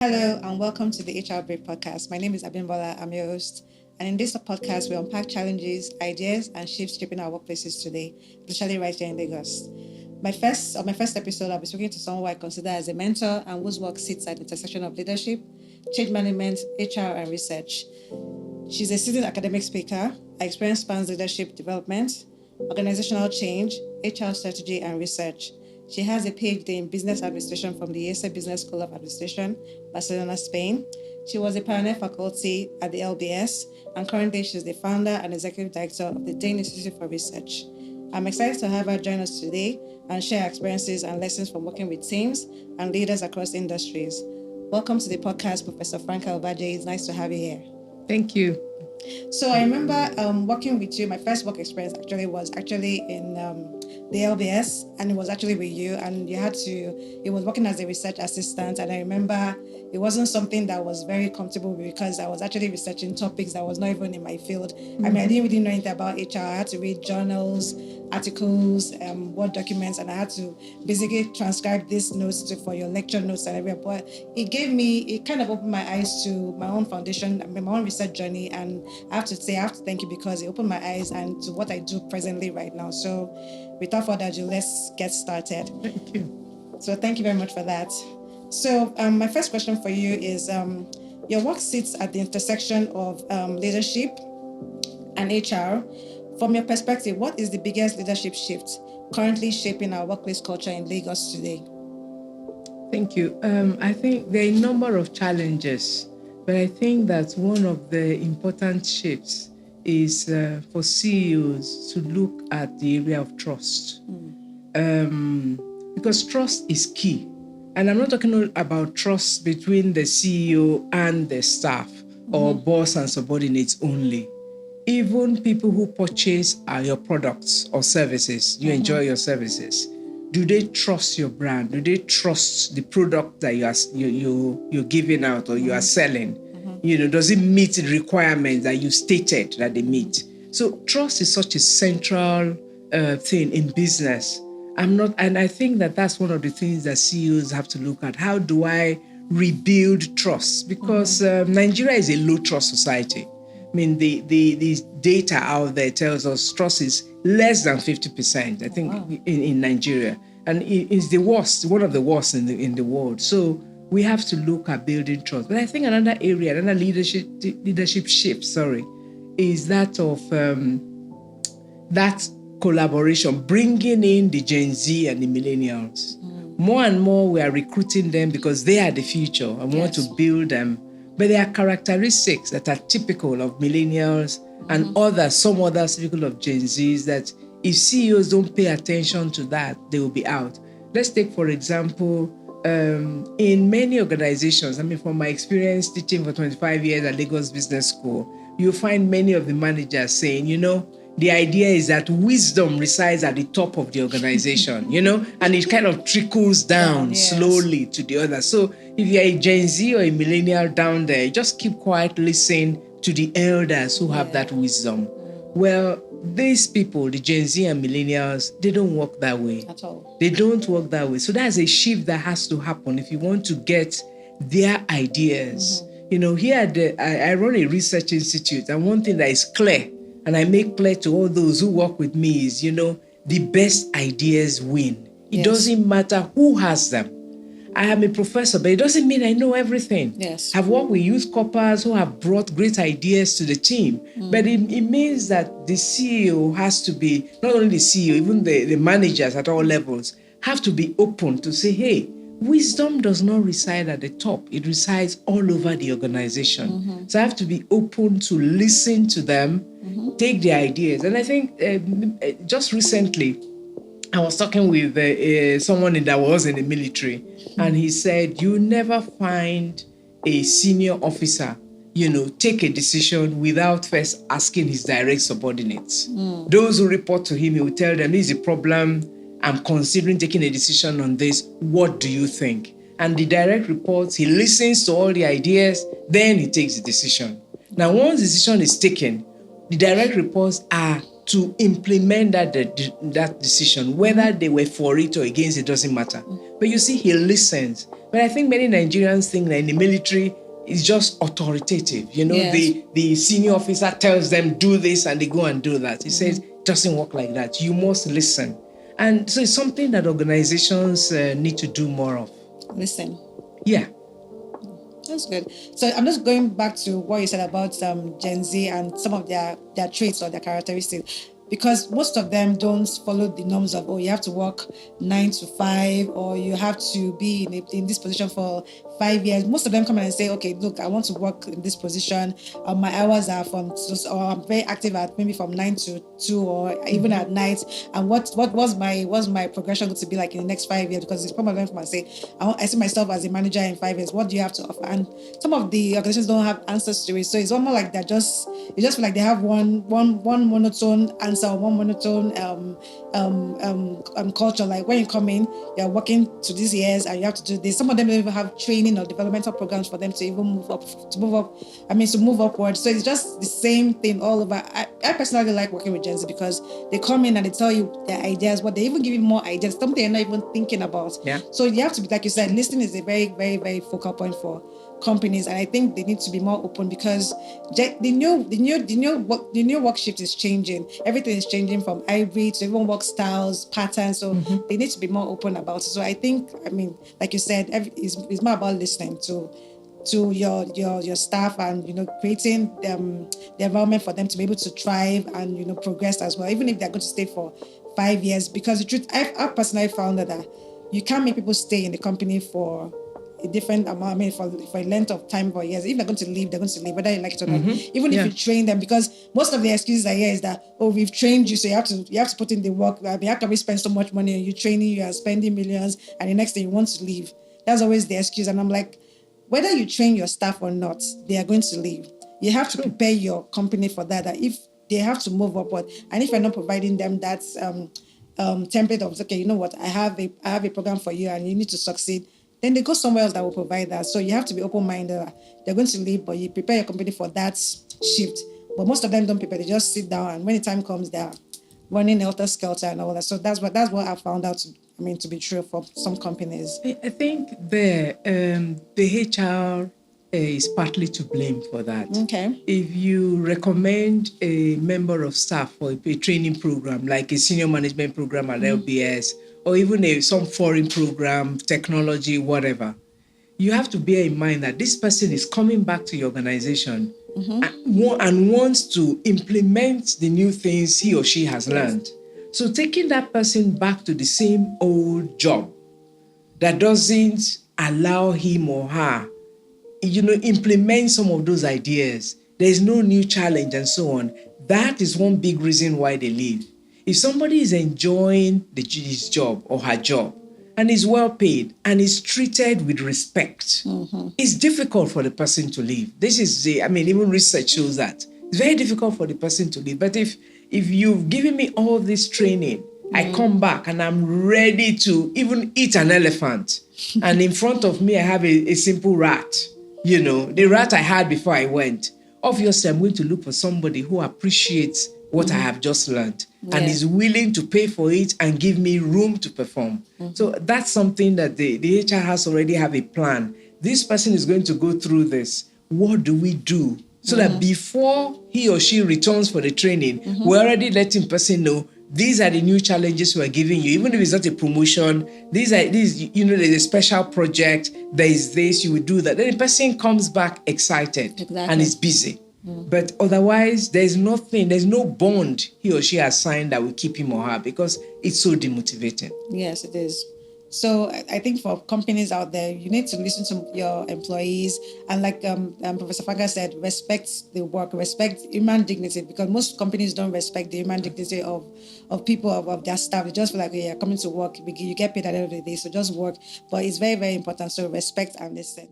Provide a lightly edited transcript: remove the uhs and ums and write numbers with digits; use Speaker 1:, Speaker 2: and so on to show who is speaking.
Speaker 1: Hello and welcome to the HR Break podcast. My name is Abimbola. I'm your host. And in this podcast, we unpack challenges, ideas, and shifts shaping our workplaces today, especially right here in Lagos. My first episode, I'll be speaking to someone who I consider as a mentor and whose work sits at the intersection of leadership, change management, HR, and research. She's a seasoned academic speaker. Her experience spans leadership development, organizational change, HR strategy, and research. She has a PhD in business administration from the ESA Business School of Administration, Barcelona, Spain. She was a pioneer faculty at the LBS, and currently she's the founder and executive director of the Danne Institute for Research. I'm excited to have her join us today and share experiences and lessons from working with teams and leaders across industries. Welcome to the podcast, Professor Franca Ovadje. It's nice to have you here.
Speaker 2: Thank you.
Speaker 1: So I remember working with you. My first work experience was in the LBS, and it was actually with you, and it was working as a research assistant. And I remember it wasn't something that was very comfortable with because I was actually researching topics that was not even in my field. Mm-hmm. I mean, I didn't really know anything about HR. I had to read journals, articles, Word documents, and I had to basically transcribe these notes for your lecture notes and everything. But it kind of opened my eyes to my own foundation, my own research journey, and I have to thank you because it opened my eyes and to what I do presently right now. So without further ado, let's get started.
Speaker 2: Thank you.
Speaker 1: So thank you very much for that. So my first question for you is, your work sits at the intersection of leadership and HR. From your perspective, what is the biggest leadership shift currently shaping our workplace culture in Lagos today?
Speaker 2: Thank you. I think there are a number of challenges, but I think that one of the important shifts is for CEOs to look at the area of trust. Because trust is key. And I'm not talking about trust between the CEO and the staff or boss and subordinates only. Even people who purchase your products or services, you enjoy your services. Do they trust your brand? Do they trust the product that you're giving out or you are selling? Does it meet the requirements that you stated that they meet? So trust is such a central thing in business. And I think that that's one of the things that CEOs have to look at. How do I rebuild trust? Because Nigeria is a low trust society. I mean, the data out there tells us trust is less than 50%, I think, in Nigeria. And it's the worst, one of the worst in the world. So we have to look at building trust. But I think another leadership shift, is that of that collaboration, bringing in the Gen Z and the millennials. More and more, we are recruiting them because they are the future and we want to build them. But there are characteristics that are typical of millennials and some others typical of Gen Zs that if CEOs don't pay attention to that, they will be out. Let's take, for example, in many organizations, from my experience teaching for 25 years at Lagos Business School, you'll find many of the managers saying, the idea is that wisdom resides at the top of the organization, and it kind of trickles down slowly to the others. So if you're a Gen Z or a millennial down there, just keep quiet, listen to the elders who have that wisdom. Well, these people, the Gen Z and millennials, they don't work that way.
Speaker 1: At all.
Speaker 2: They don't work that way. So that's a shift that has to happen if you want to get their ideas. Here I run a research institute, and one thing that is clear, and I make clear to all those who work with me is, the best ideas win. It doesn't matter who has them. I am a professor, but it doesn't mean I know everything.
Speaker 1: Yes.
Speaker 2: I've worked with youth corpers who have brought great ideas to the team. But it means that the CEO has to be, not only the CEO, even the managers at all levels, have to be open to say, hey, wisdom does not reside at the top. It resides all over the organization. So I have to be open to listen to them, take their ideas. And I think just recently, I was talking with someone that was in the military, and he said, you never find a senior officer, take a decision without first asking his direct subordinates. Those who report to him, he will tell them, this is a problem. I'm considering taking a decision on this. What do you think? And the direct reports, he listens to all the ideas, then he takes the decision. Now, once the decision is taken, the direct reports are to implement that decision, whether they were for it or against it, doesn't matter. But you see, he listens. But I think many Nigerians think that in the military, it's just authoritative.
Speaker 1: Yes.
Speaker 2: The senior officer tells them, do this, and they go and do that. He says, it doesn't work like that. You must listen. And so it's something that organizations need to do more of.
Speaker 1: Listen.
Speaker 2: Yeah.
Speaker 1: That's good. So I'm just going back to what you said about Gen Z and some of their traits or their characteristics, because most of them don't follow the norms of, you have to work 9 to 5, or you have to be in this position for 5 years. Most of them come in and say, okay, look, I want to work in this position. My hours are or I'm very active at maybe from 9 to 2, or even at night. And what was my progression going to be like in the next 5 years? Because it's probably come and say, I see myself as a manager in 5 years. What do you have to offer? And some of the organizations don't have answers to it. So it's almost like you just feel like they have one monotone answer, or one monotone culture. Like when you come in, you're working to these years and you have to do this. Some of them don't even have training or developmental programs for them to even move upward. So it's just the same thing all over. I personally like working with Gen Z because they come in and they tell you their ideas, but they even give you more ideas, something you're not even thinking about.
Speaker 2: Yeah.
Speaker 1: So you have to be, like you said, listening is a very, very, very focal point for companies, and I think they need to be more open, because the new work shift is changing. Everything is changing from hybrid to even work styles, patterns. So they need to be more open about it. So I think, like you said, it's more about listening to your staff, and creating the environment for them to be able to thrive and progress as well, even if they're going to stay for 5 years. Because the truth, I've personally found that you can't make people stay in the company for a different amount, for a length of time for years. If they're going to leave, they're going to leave, whether you like it or not. Even if you train them, because most of the excuses I hear is that, we've trained you, so you have to put in the work. How can we spend so much money on you training you and spending millions, and the next thing you want to leave? That's always the excuse. And I'm like, whether you train your staff or not, they are going to leave. You have to prepare your company for that if they have to move upward, and if you're not providing them that template of, okay, you know what, I have a program for you and you need to succeed, then they go somewhere else that will provide that. So you have to be open-minded. They're going to leave, but you prepare your company for that shift. But most of them don't prepare. They just sit down, and when the time comes, they're running helter-skelter and all that. So that's what I found out to be true for some companies.
Speaker 2: I think the HR is partly to blame for that.
Speaker 1: Okay.
Speaker 2: If you recommend a member of staff for a training program, like a senior management program at LBS, or even some foreign program, technology, whatever, you have to bear in mind that this person is coming back to your organization and wants to implement the new things he or she has learned. So taking that person back to the same old job that doesn't allow him or her, implement some of those ideas, there is no new challenge and so on, that is one big reason why they leave. If somebody is enjoying his job or her job and is well paid and is treated with respect, it's difficult for the person to leave. This is even research shows that. It's very difficult for the person to leave. But if you've given me all this training, I come back and I'm ready to even eat an elephant, and in front of me I have a simple rat, the rat I had before I went, obviously I'm going to look for somebody who appreciates what I have just learned and is willing to pay for it and give me room to perform. So that's something that the HR has already have a plan. This person is going to go through this. What do we do? So that before he or she returns for the training, we're already letting person know, these are the new challenges we're giving you. Even if it's not a promotion, there's a special project, there is this, you will do that. Then the person comes back excited and is busy. But otherwise, there's no bond he or she has signed that will keep him or her, because it's so demotivating.
Speaker 1: Yes, it is. So I think for companies out there, you need to listen to your employees, and like Professor Franca said, respect the work, respect human dignity, because most companies don't respect the human dignity of people, of their staff. They just feel like, you're coming to work, you get paid at the end of the day, so just work. But it's very, very important. So respect and listen.